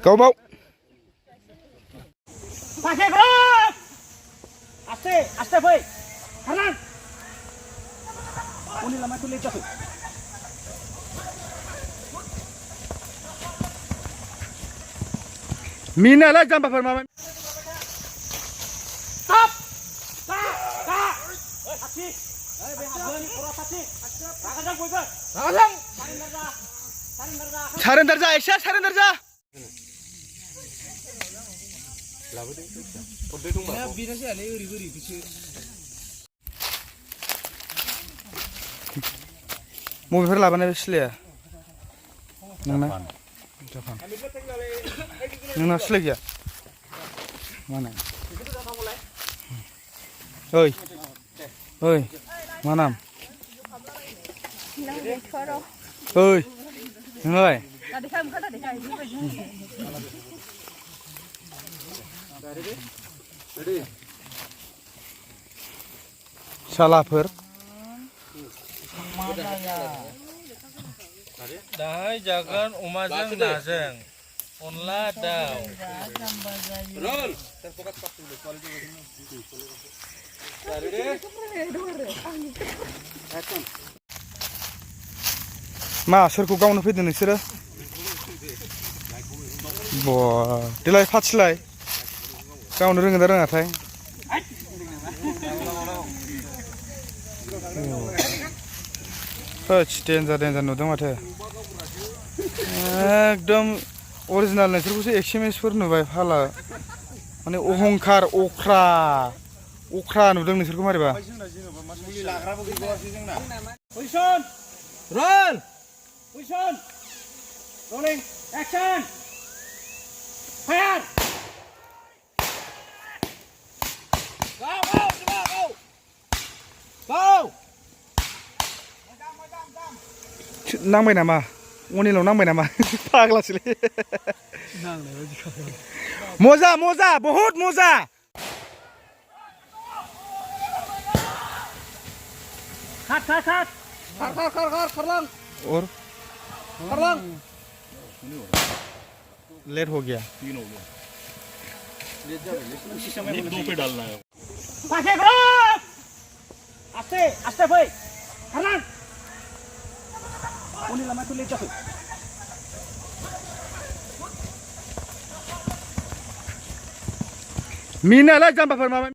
गावबाव pakai gerak aste aste boy kanan ini lama tu lecah Mina lah jumpa permaman stop tak hati behavior pura hati kadang boy kan kadang surrender जा ऐसा surrender जा मबेफोर लाबानाय सिलाया नोंना Japan नोंना सिलाय गैया माने ओइ ओइ मा नाम ओइ नोंलाय सालाफोर दाहाय जागोन अमाजों नाजों अनला दाउ मा सोरखौ गावनो फैदों नोंसोरो बा देलाय फाथिलाय गावनो रोङो दा रोङाथाय डेन्जार डेन्जार नुदों माथो एकदम अरिजिनाल नोंसोरखौसो एक्सएमएसफोर नुबाय फाला माने अहंखार अख्रा अख्रा नुदों नोंसोरखौ मारैबा position run position rolling action fire go go go go नांबाय नामा अनिलाव नांबाय नामा फाग्लासोलै मजा मजा बहुत मजा cut और लेट हो गया दो पे डालना है pakai gerak aste aste boy kanan ini lama tu lecah Mina lah jumpa permaman